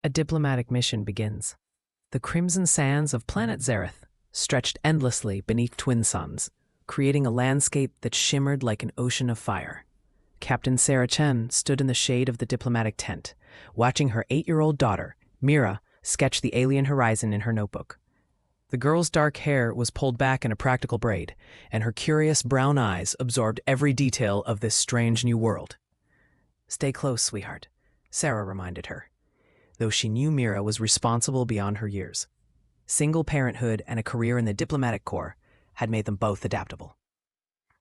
A diplomatic mission begins. The crimson sands of planet Zareth stretched endlessly beneath twin suns, creating a landscape that shimmered like an ocean of fire. Captain Sarah Chen stood in the shade of the diplomatic tent, watching her 8-year-old daughter, Mira, sketch the alien horizon in her notebook. The girl's dark hair was pulled back in a practical braid, and her curious brown eyes absorbed every detail of this strange new world. "Stay close, sweetheart," Sarah reminded her, though she knew Mira was responsible beyond her years. Single parenthood and a career in the diplomatic corps had made them both adaptable.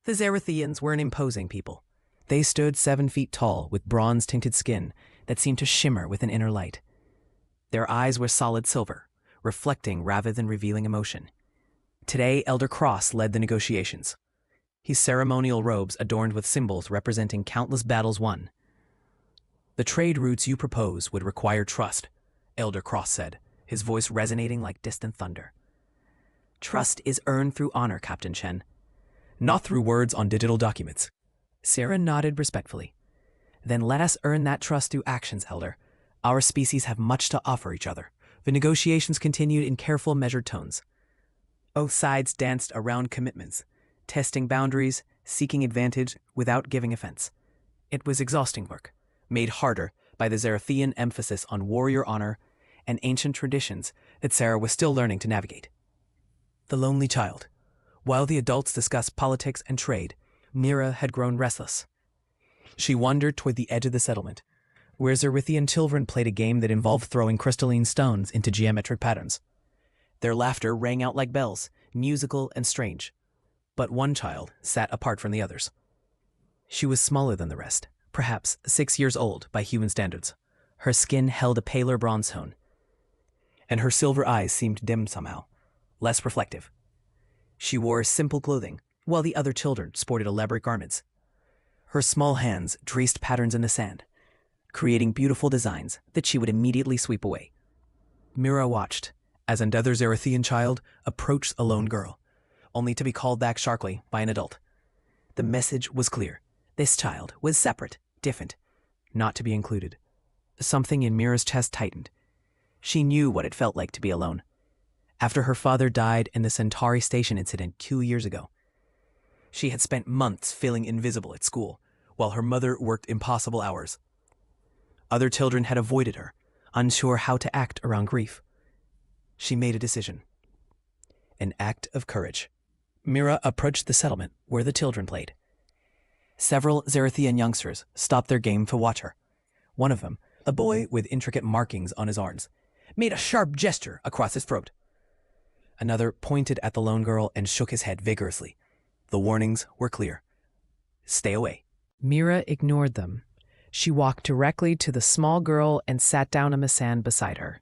The Zarethians were an imposing people. They stood 7 feet tall with bronze-tinted skin that seemed to shimmer with an inner light. Their eyes were solid silver, reflecting rather than revealing emotion. Today, Elder Cross led the negotiations, his ceremonial robes adorned with symbols representing countless battles won. "The trade routes you propose would require trust," Elder Cross said, his voice resonating like distant thunder. "Trust is earned through honor, Captain Chen, not through words on digital documents." Sarah nodded respectfully. "Then let us earn that trust through actions, Elder. Our species have much to offer each other." The negotiations continued in careful, measured tones. Both sides danced around commitments, testing boundaries, seeking advantage without giving offense. It was exhausting work, made harder by the Zarethian emphasis on warrior honor and ancient traditions that Sarah was still learning to navigate. The lonely child. While the adults discussed politics and trade, Mira had grown restless. She wandered toward the edge of the settlement, where Zarethian children played a game that involved throwing crystalline stones into geometric patterns. Their laughter rang out like bells, musical and strange. But one child sat apart from the others. She was smaller than the rest, perhaps 6 years old by human standards. Her skin held a paler bronze tone, and her silver eyes seemed dim somehow, less reflective. She wore simple clothing, while the other children sported elaborate garments. Her small hands traced patterns in the sand, creating beautiful designs that she would immediately sweep away. Mira watched as another Zarethian child approached a lone girl, only to be called back sharply by an adult. The message was clear. This child was separate, different, not to be included. Something in Mira's chest tightened. She knew what it felt like to be alone. After her father died in the Centauri Station incident 2 years ago, she had spent months feeling invisible at school, while her mother worked impossible hours. Other children had avoided her, unsure how to act around grief. She made a decision. An act of courage. Mira approached the settlement where the children played. Several Zarethian youngsters stopped their game to watch her. One of them, a boy with intricate markings on his arms, made a sharp gesture across his throat. Another pointed at the lone girl and shook his head vigorously. The warnings were clear. Stay away. Mira ignored them. She walked directly to the small girl and sat down on the sand beside her.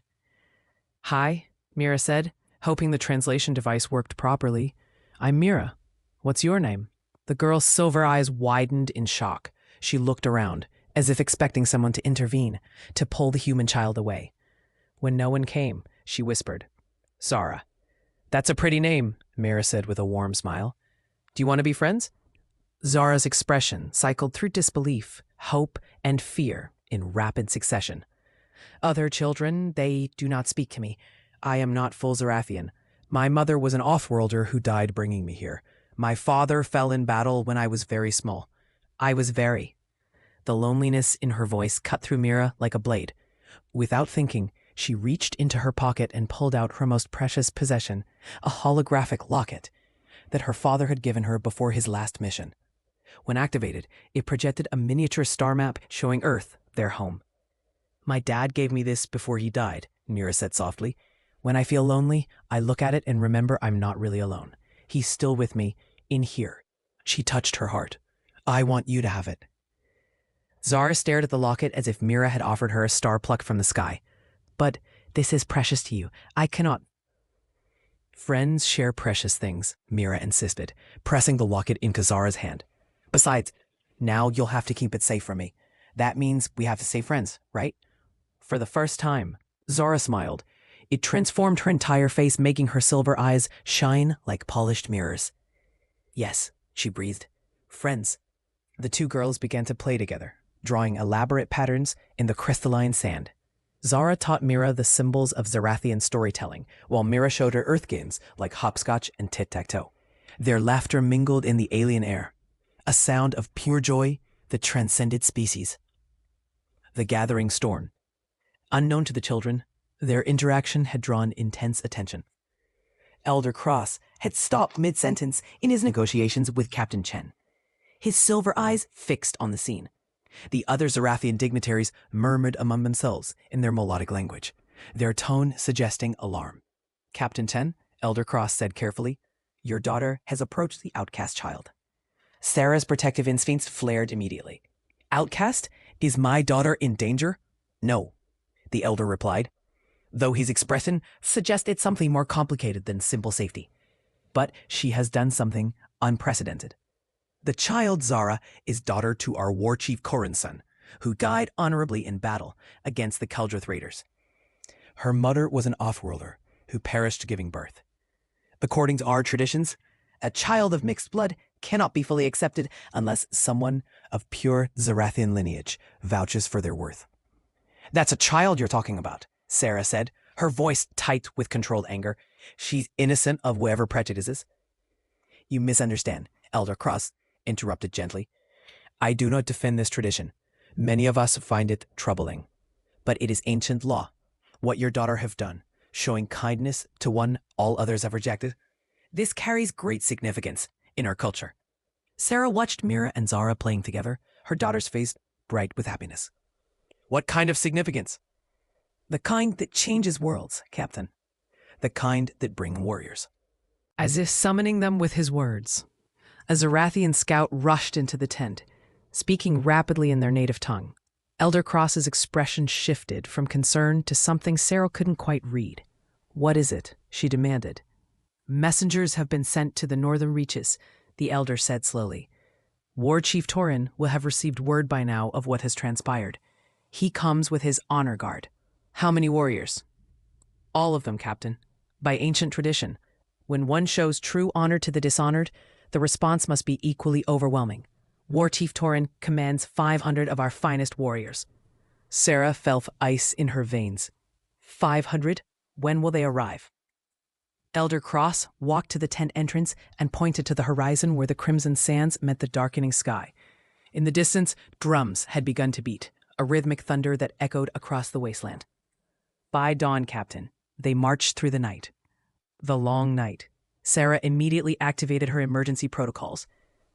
"Hi," Mira said, hoping the translation device worked properly. "I'm Mira. What's your name?" The girl's silver eyes widened in shock. She looked around, as if expecting someone to intervene, to pull the human child away. When no one came, she whispered, "Zara." "That's a pretty name," Mira said with a warm smile. "Do you want to be friends?" Zara's expression cycled through disbelief, hope, and fear in rapid succession. "Other children, they do not speak to me. I am not full Zarathian. My mother was an off-worlder who died bringing me here. My father fell in battle when I was very small. I was very." The loneliness in her voice cut through Mira like a blade. Without thinking, she reached into her pocket and pulled out her most precious possession, a holographic locket that her father had given her before his last mission. When activated, it projected a miniature star map showing Earth, their home. "My dad gave me this before he died," Mira said softly. "When I feel lonely, I look at it and remember I'm not really alone. He's still with me, in here." She touched her heart. "I want you to have it." Zara stared at the locket as if Mira had offered her a star plucked from the sky. "But this is precious to you. I cannot." "Friends share precious things," Mira insisted, pressing the locket into Zara's hand. "Besides, now you'll have to keep it safe from me. That means we have to stay friends, right?" For the first time, Zara smiled. It transformed her entire face, making her silver eyes shine like polished mirrors. "Yes," she breathed. "Friends." The two girls began to play together, drawing elaborate patterns in the crystalline sand. Zara taught Mira the symbols of Zarathian storytelling, while Mira showed her Earth games like hopscotch and tic-tac-toe. Their laughter mingled in the alien air, a sound of pure joy that transcended species. The gathering storm. Unknown to the children, their interaction had drawn intense attention. Elder Cross had stopped mid-sentence in his negotiations with Captain Chen, his silver eyes fixed on the scene. The other Zarathian dignitaries murmured among themselves in their melodic language, their tone suggesting alarm. Captain Chen, Elder Cross said carefully, "Your daughter has approached the outcast child." Sarah's protective instincts flared immediately. "Outcast? Is my daughter in danger?" "No," the elder replied, though his expression suggested something more complicated than simple safety. "But she has done something unprecedented. The child, Zara, is daughter to our war chief Korin's son, who died honorably in battle against the Keldrith raiders. Her mother was an off-worlder who perished giving birth. According to our traditions, a child of mixed blood cannot be fully accepted unless someone of pure Zarathian lineage vouches for their worth." "That's a child you're talking about," Sarah said, her voice tight with controlled anger. "She's innocent of whatever prejudices." "You misunderstand," Elder Cross interrupted gently. "I do not defend this tradition. Many of us find it troubling. But it is ancient law. What your daughter have done, showing kindness to one all others have rejected, this carries great significance in our culture." Sarah watched Mira and Zara playing together, her daughter's face bright with happiness. "What kind of significance?" "The kind that changes worlds, Captain. The kind that bring warriors." As if summoning them with his words, a Zarathian scout rushed into the tent, speaking rapidly in their native tongue. Elder Cross's expression shifted from concern to something Sarah couldn't quite read. "What is it?" she demanded. "Messengers have been sent to the northern reaches," the elder said slowly. "War Chief Torin will have received word by now of what has transpired. He comes with his honor guard." "How many warriors?" "All of them, Captain. By ancient tradition, when one shows true honor to the dishonored, the response must be equally overwhelming. War Chief Torin commands 500 of our finest warriors." Sarah felt ice in her veins. 500? When will they arrive? Elder Cross walked to the tent entrance and pointed to the horizon where the crimson sands met the darkening sky. In the distance, drums had begun to beat, a rhythmic thunder that echoed across the wasteland. By dawn, Captain, they marched through the night. The long night. Sarah immediately activated her emergency protocols.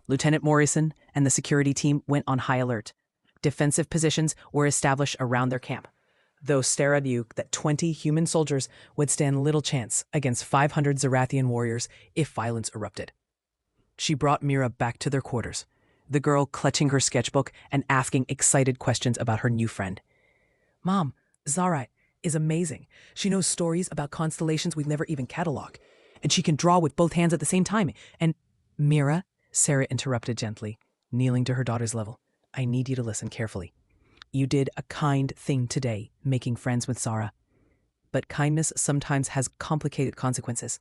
Lieutenant Morrison and the security team went on high alert. Defensive positions were established around their camp, though Sarah knew that 20 human soldiers would stand little chance against 500 Zarathian warriors if violence erupted. She brought Mira back to their quarters, the girl clutching her sketchbook and asking excited questions about her new friend. "Mom, Zara is amazing. She knows stories about constellations we've never even cataloged, and she can draw with both hands at the same time. And Mira," Sarah interrupted gently, kneeling to her daughter's level, "I need you to listen carefully. You did a kind thing today, making friends with Zara. But kindness sometimes has complicated consequences."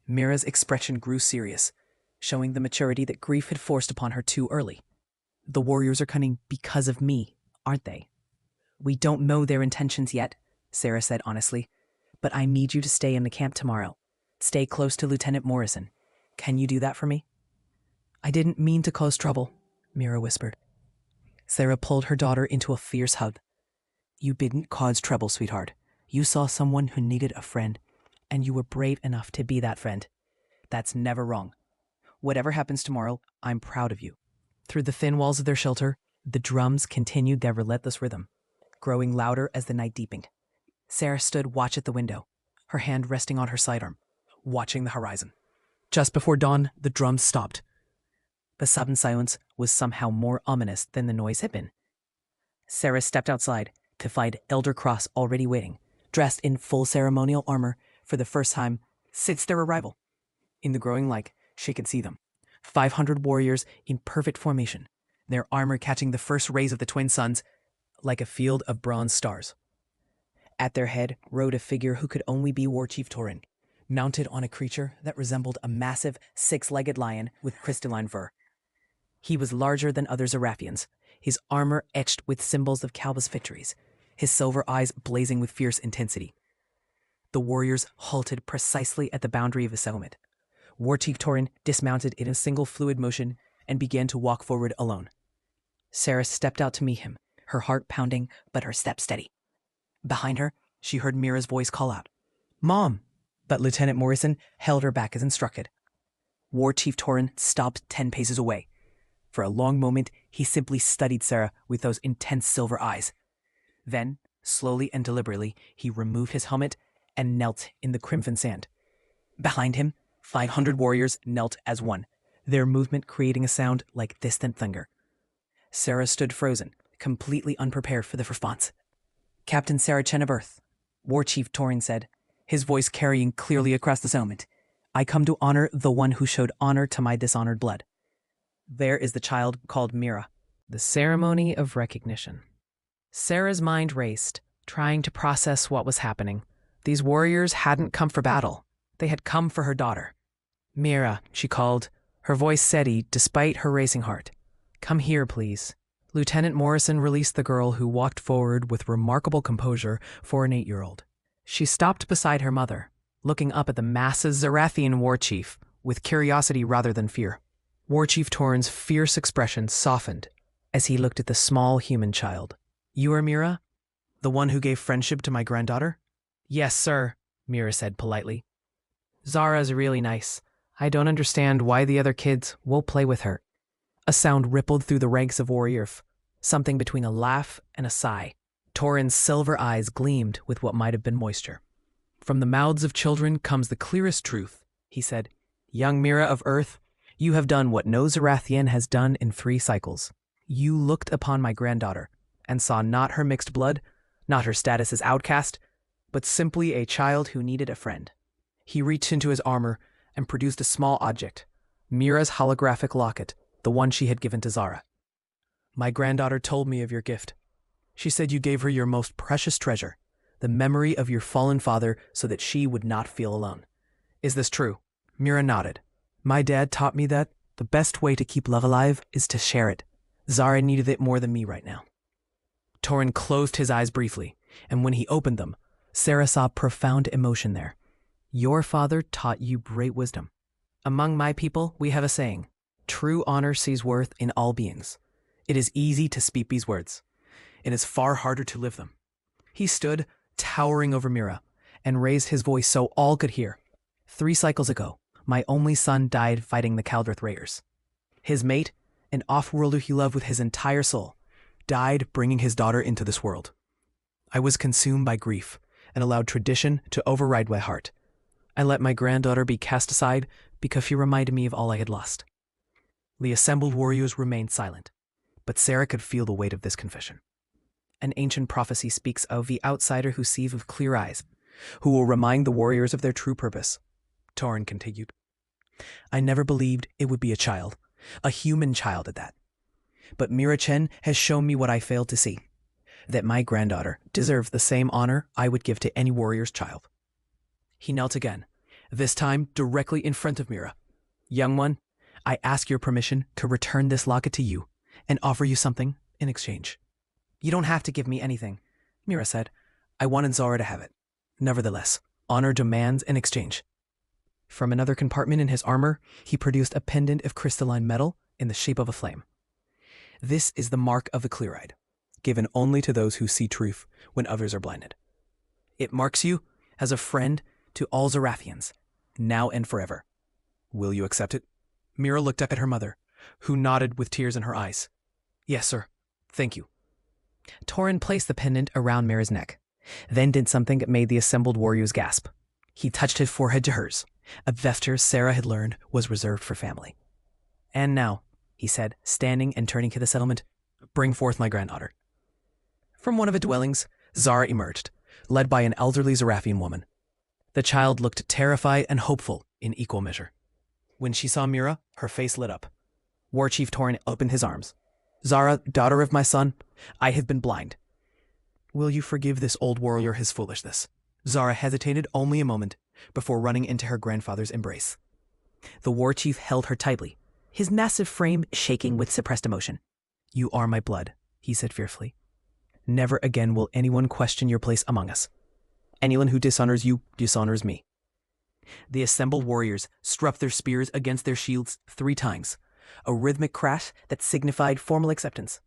Mira's expression grew serious, showing the maturity that grief had forced upon her too early. "The warriors are coming because of me, aren't they?" "We don't know their intentions yet," Sarah said honestly, "but I need you to stay in the camp tomorrow. Stay close to Lieutenant Morrison. Can you do that for me?" "I didn't mean to cause trouble," Mira whispered. Sarah pulled her daughter into a fierce hug. "You didn't cause trouble, sweetheart. You saw someone who needed a friend, and you were brave enough to be that friend. That's never wrong. Whatever happens tomorrow, I'm proud of you." Through the thin walls of their shelter, the drums continued their relentless rhythm, growing louder as the night deepened. Sarah stood watch at the window, her hand resting on her sidearm, watching the horizon. Just before dawn, the drums stopped. The sudden silence was somehow more ominous than the noise had been. Sarah stepped outside to find Elder Cross already waiting, dressed in full ceremonial armor for the first time since their arrival. In the growing light, she could see them. 500 warriors in perfect formation, their armor catching the first rays of the twin suns like a field of bronze stars. At their head rode a figure who could only be War Chief Torin, mounted on a creature that resembled a massive six-legged lion with crystalline fur. He was larger than other Zarathians, his armor etched with symbols of Kalba's victories, his silver eyes blazing with fierce intensity. The warriors halted precisely at the boundary of the settlement. War Chief Torin dismounted in a single fluid motion and began to walk forward alone. Sarah stepped out to meet him, her heart pounding but her step steady. Behind her, she heard Mira's voice call out, "Mom!" But Lieutenant Morrison held her back as instructed. War Chief Torin stopped 10 paces away. For a long moment, he simply studied Sarah with those intense silver eyes. Then, slowly and deliberately, he removed his helmet and knelt in the crimson sand. Behind him, 500 warriors knelt as one, their movement creating a sound like distant thunder. Sarah stood frozen, completely unprepared for the response. "Captain Sarah Chen of Earth," War Chief Torin said, his voice carrying clearly across the settlement. "I come to honor the one who showed honor to my dishonored blood. There is the child called Mira." The ceremony of recognition. Sarah's mind raced, trying to process what was happening. These warriors hadn't come for battle. They had come for her daughter. "Mira," she called, her voice steady despite her racing heart. "Come here, please." Lieutenant Morrison released the girl, who walked forward with remarkable composure for an 8-year-old. She stopped beside her mother, looking up at the massive Zarathian war chief with curiosity rather than fear. War Chief Torin's fierce expression softened as he looked at the small human child. "You are Mira? The one who gave friendship to my granddaughter?" "Yes, sir," Mira said politely. "Zara's really nice. I don't understand why the other kids won't play with her." A sound rippled through the ranks of warriors, something between a laugh and a sigh. Torin's silver eyes gleamed with what might have been moisture. "From the mouths of children comes the clearest truth," he said. "Young Mira of Earth, you have done what no Zarathian has done in 3 cycles. You looked upon my granddaughter and saw not her mixed blood, not her status as outcast, but simply a child who needed a friend." He reached into his armor and produced a small object, Mira's holographic locket, the one she had given to Zara. "My granddaughter told me of your gift. She said you gave her your most precious treasure, the memory of your fallen father, so that she would not feel alone. Is this true?" Mira nodded. "My dad taught me that the best way to keep love alive is to share it. Zara needed it more than me right now." Torin closed his eyes briefly, and when he opened them, Sarah saw profound emotion there. "Your father taught you great wisdom. Among my people, we have a saying, 'True honor sees worth in all beings.' It is easy to speak these words. It is far harder to live them." He stood, towering over Mira, and raised his voice so all could hear. 3 cycles ago, my only son died fighting the Kaldrith Raiders. His mate, an off-worlder he loved with his entire soul, died bringing his daughter into this world. I was consumed by grief and allowed tradition to override my heart. I let my granddaughter be cast aside because she reminded me of all I had lost." The assembled warriors remained silent, but Sarah could feel the weight of this confession. An ancient prophecy speaks of the outsider who sees with clear eyes, who will remind the warriors of their true purpose. Torin continued, "I never believed it would be a child, a human child at that. But Mira Chen has shown me what I failed to see, that my granddaughter deserves the same honor I would give to any warrior's child." He knelt again, this time directly in front of Mira. "Young one, I ask your permission to return this locket to you and offer you something in exchange." "You don't have to give me anything," Mira said. "I wanted Zara to have it. Nevertheless, honor demands an exchange." From another compartment in his armor, he produced a pendant of crystalline metal in the shape of a flame. "This is the mark of the clear-eyed, given only to those who see truth when others are blinded. It marks you as a friend to all Zarathians, now and forever. Will you accept it?" Mira looked up at her mother, who nodded with tears in her eyes. "Yes, sir. Thank you." Torin placed the pendant around Mira's neck, then did something that made the assembled warriors gasp. He touched his forehead to hers, a gesture Sarah had learned was reserved for family. "And now," he said, standing and turning to the settlement, "bring forth my granddaughter." From one of the dwellings, Zara emerged, led by an elderly Zarathian woman. The child looked terrified and hopeful in equal measure. When she saw Mira, her face lit up. War Chief Torin opened his arms. "Zara, daughter of my son, I have been blind. Will you forgive this old warrior his foolishness?" Zara hesitated only a moment before running into her grandfather's embrace. The war chief held her tightly, his massive frame shaking with suppressed emotion. "You are my blood," he said fiercely. Never again will anyone question your place among us. Anyone who dishonors you dishonors me." The assembled warriors struck their spears against their shields 3 times, a rhythmic crash that signified formal acceptance.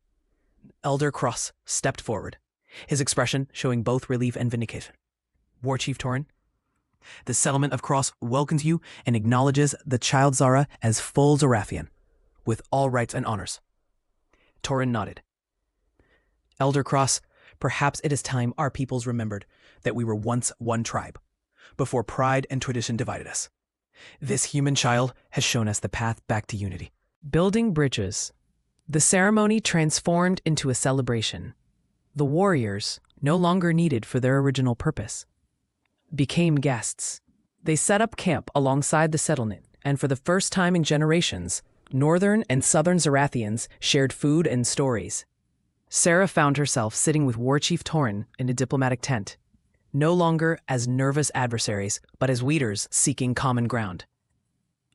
Elder Cross stepped forward, his expression showing both relief and vindication. "War Chief Torin, the settlement of Cross welcomes you and acknowledges the child Zara as full Zarathian, with all rights and honors." Torin nodded. "Elder Cross, perhaps it is time our peoples remembered that we were once one tribe, before pride and tradition divided us. This human child has shown us the path back to unity." Building bridges. The ceremony transformed into a celebration. The warriors, no longer needed for their original purpose, became guests. They set up camp alongside the settlement, and for the first time in generations, northern and southern Zarathians shared food and stories. Sarah found herself sitting with War Chief Torin in a diplomatic tent, no longer as nervous adversaries, but as leaders seeking common ground.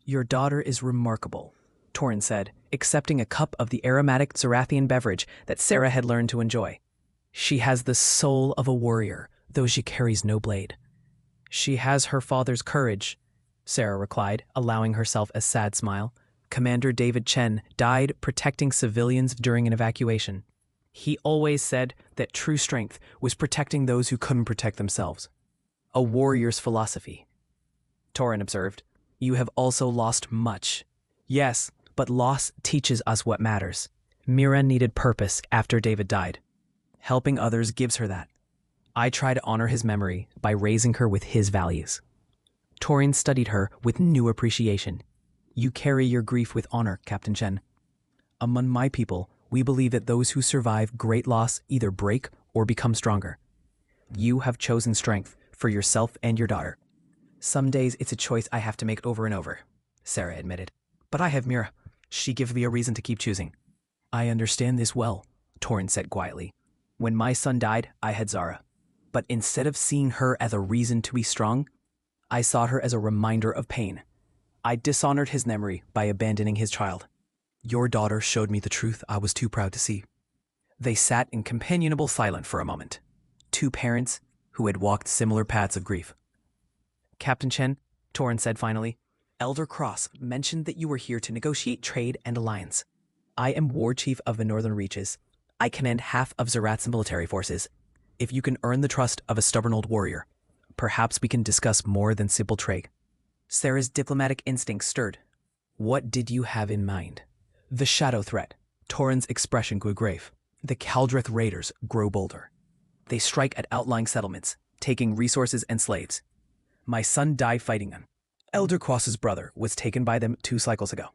"Your daughter is remarkable," Torin said, accepting a cup of the aromatic Zarathian beverage that Sarah had learned to enjoy. "She has the soul of a warrior, though she carries no blade." "She has her father's courage," Sarah replied, allowing herself a sad smile. "Commander David Chen died protecting civilians during an evacuation. He always said that true strength was protecting those who couldn't protect themselves. A warrior's philosophy." Torin observed, "You have also lost much." "Yes, but loss teaches us what matters. Mira needed purpose after David died. Helping others gives her that. I try to honor his memory by raising her with his values." Torin studied her with new appreciation. "You carry your grief with honor, Captain Chen. Among my people, we believe that those who survive great loss either break or become stronger. You have chosen strength for yourself and your daughter." "Some days it's a choice I have to make over and over," Sarah admitted. "But I have Mira. She gives me a reason to keep choosing." "I understand this well," Torin said quietly. "When my son died, I had Zara. But instead of seeing her as a reason to be strong, I saw her as a reminder of pain. I dishonored his memory by abandoning his child. Your daughter showed me the truth I was too proud to see." They sat in companionable silence for a moment, 2 parents who had walked similar paths of grief. "Captain Chen," Torin said finally, "Elder Cross mentioned that you were here to negotiate trade and alliance. I am War Chief of the Northern Reaches. I command half of Zarat's military forces. If you can earn the trust of a stubborn old warrior, perhaps we can discuss more than simple trade." Sarah's diplomatic instincts stirred. "What did you have in mind?" "The shadow threat." Torin's expression grew grave. "The Kaldrith raiders grow bolder. They strike at outlying settlements, taking resources and slaves. My son died fighting them. Elder Cross's brother was taken by them 2 cycles ago.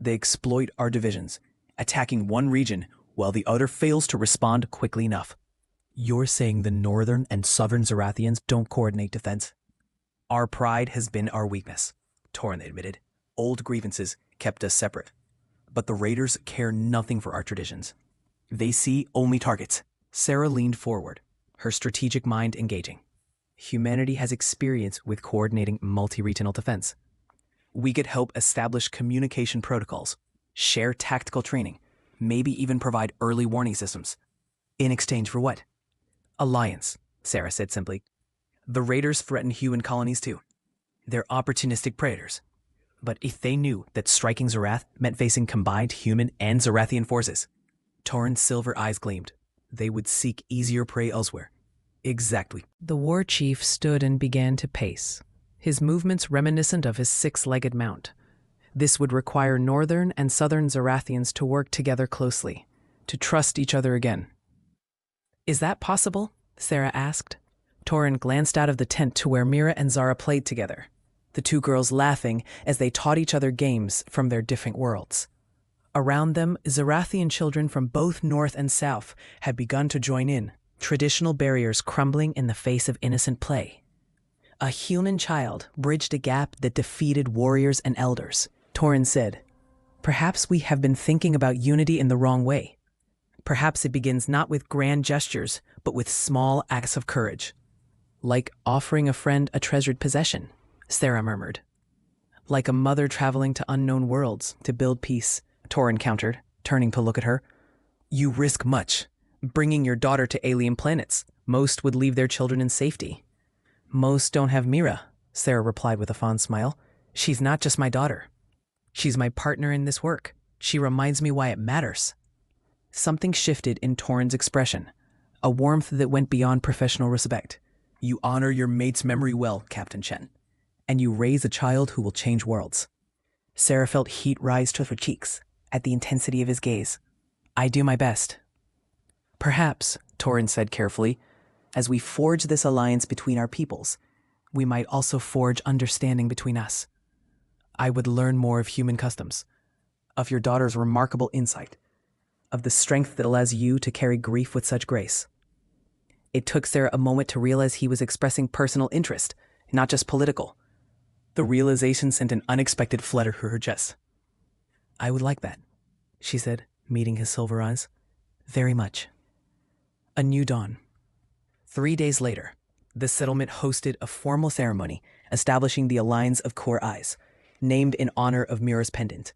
They exploit our divisions, attacking one region while the other fails to respond quickly enough." "You're saying the northern and southern Zarathians don't coordinate defense?" "Our pride has been our weakness," Torin admitted. "Old grievances kept us separate. But the raiders care nothing for our traditions. They see only targets." Sarah leaned forward, her strategic mind engaging. "Humanity has experience with coordinating multi-regional defense. We could help establish communication protocols, share tactical training, maybe even provide early warning systems." "In exchange for what?" "Alliance," Sarah said simply. "The raiders threaten human colonies too. They're opportunistic predators. But if they knew that striking Zarath meant facing combined human and Zarathian forces," Torin's silver eyes gleamed, "they would seek easier prey elsewhere." "Exactly." The war chief stood and began to pace, his movements reminiscent of his 6-legged mount. This would require northern and southern Zarathians to work together closely, to trust each other again. "Is that possible?" Sarah asked. Torin glanced out of the tent to where Mira and Zara played together, the 2 girls laughing as they taught each other games from their different worlds. Around them, Zarathian children from both north and south had begun to join in, traditional barriers crumbling in the face of innocent play. A human child bridged a gap that defeated warriors and elders, Torin said. "Perhaps we have been thinking about unity in the wrong way. Perhaps it begins not with grand gestures, but with small acts of courage. Like offering a friend a treasured possession," Sarah murmured. "Like a mother traveling to unknown worlds to build peace," Torin countered, turning to look at her. "You risk much, bringing your daughter to alien planets. Most would leave their children in safety. Most don't have Mira, Sarah replied with a fond smile. She's not just my daughter. She's my partner in this work. She reminds me why it matters. Something shifted in Torin's expression, a warmth that went beyond professional respect. You honor your mate's memory well, Captain Chen, and you raise a child who will change worlds. Sarah felt heat rise to her cheeks at the intensity of his gaze. I do my best. Perhaps, Torin said carefully, as we forge this alliance between our peoples, we might also forge understanding between us. I would learn more of human customs, of your daughter's remarkable insight, of the strength that allows you to carry grief with such grace. It took Sarah a moment to realize he was expressing personal interest, not just political. The realization sent an unexpected flutter through her chest. I would like that, she said, meeting his silver eyes. Very much. A new dawn. 3 days later, the settlement hosted a formal ceremony establishing the Alliance of Core Eyes, named in honor of Mira's pendant.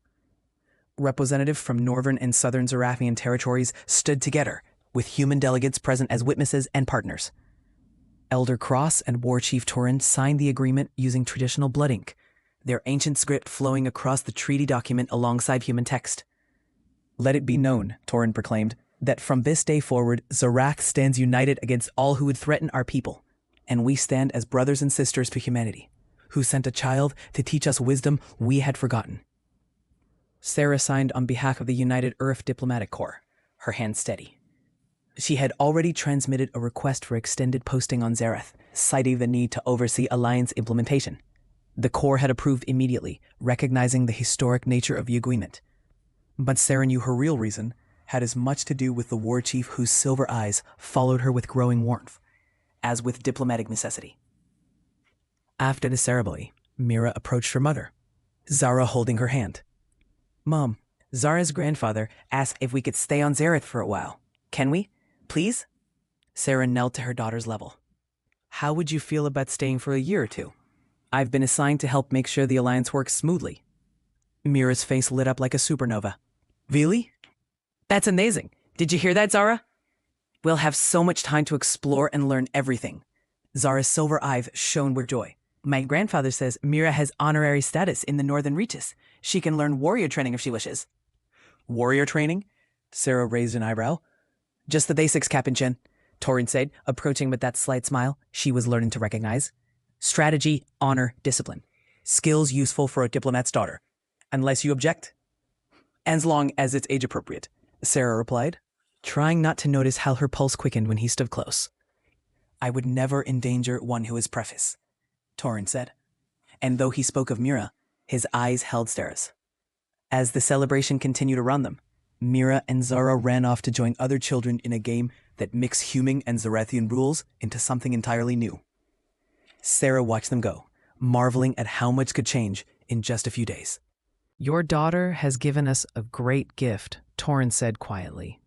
Representatives from northern and southern Zarathian territories stood together, with human delegates present as witnesses and partners. Elder Cross and War Chief Torin signed the agreement using traditional blood ink, their ancient script flowing across the treaty document alongside human text. Let it be known, Torin proclaimed, that from this day forward, Zarak stands united against all who would threaten our people, and we stand as brothers and sisters to humanity, who sent a child to teach us wisdom we had forgotten. Sarah signed on behalf of the United Earth Diplomatic Corps, her hand steady. She had already transmitted a request for extended posting on Zareth, citing the need to oversee Alliance implementation. The Corps had approved immediately, recognizing the historic nature of the agreement. But Sarah knew her real reason had as much to do with the war chief whose silver eyes followed her with growing warmth, as with diplomatic necessity. After the ceremony, Mira approached her mother, Zara holding her hand. Mom, Zara's grandfather asked if we could stay on Zareth for a while. Can we? Please? Sarah knelt to her daughter's level. How would you feel about staying for a year or two? I've been assigned to help make sure the Alliance works smoothly. Mira's face lit up like a supernova. Really? That's amazing. Did you hear that, Zara? We'll have so much time to explore and learn everything. Zara's silver eyes shone with joy. My grandfather says Mira has honorary status in the Northern Reaches. She can learn warrior training if she wishes. Warrior training? Sarah raised an eyebrow. Just the basics, Captain Chen, Torin said, approaching with that slight smile she was learning to recognize. Strategy, honor, discipline. Skills useful for a diplomat's daughter. Unless you object. As long as it's age appropriate, Sarah replied, trying not to notice how her pulse quickened when he stood close. I would never endanger one who is preface, Torin said. And though he spoke of Mira, his eyes held Sarah's. As the celebration continued around them, Mira and Zara ran off to join other children in a game that mixed human and Zarathian rules into something entirely new. Sarah watched them go, marveling at how much could change in just a few days. Your daughter has given us a great gift, Torin said quietly.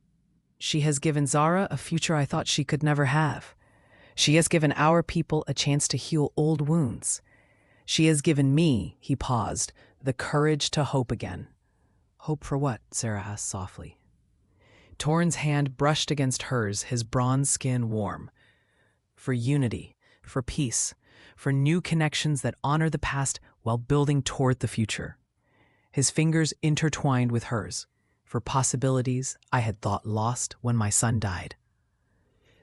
She has given Zara a future I thought she could never have. She has given our people a chance to heal old wounds. She has given me, he paused, the courage to hope again. Hope for what? Sarah asked softly. Torin's hand brushed against hers, his bronze skin warm. For unity, for peace, for new connections that honor the past while building toward the future. His fingers intertwined with hers, for possibilities I had thought lost when my son died.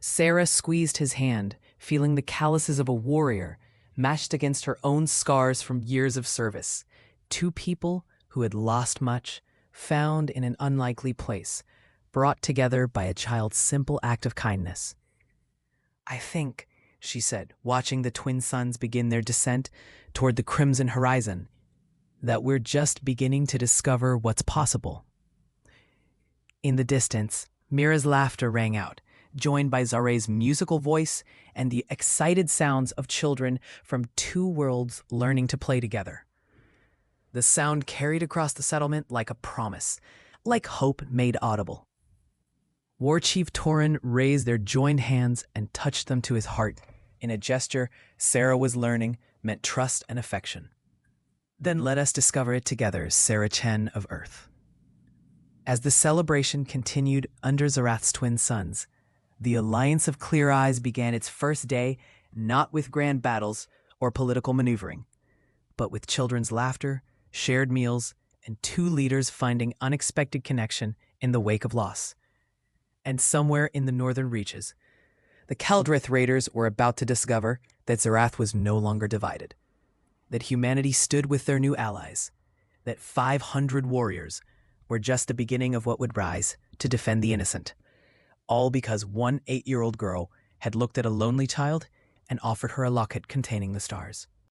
Sarah squeezed his hand, feeling the calluses of a warrior mashed against her own scars from years of service. Two people who had lost much, found in an unlikely place, brought together by a child's simple act of kindness. I think, she said, watching the twin suns begin their descent toward the crimson horizon, that we're just beginning to discover what's possible. In the distance, Mira's laughter rang out, joined by Zare's musical voice and the excited sounds of children from two worlds learning to play together. The sound carried across the settlement like a promise, like hope made audible. War Chief Torin raised their joined hands and touched them to his heart in a gesture Sarah was learning meant trust and affection. Then let us discover it together, Sarah Chen of Earth. As the celebration continued under Zarath's twin sons, the Alliance of Clear Eyes began its first day not with grand battles or political maneuvering, but with children's laughter, shared meals, and two leaders finding unexpected connection in the wake of loss. And somewhere in the northern reaches, the Kaldrith raiders were about to discover that Zarath was no longer divided, that humanity stood with their new allies, that 500 warriors were just the beginning of what would rise to defend the innocent, all because one 8-year-old girl had looked at a lonely child and offered her a locket containing the stars.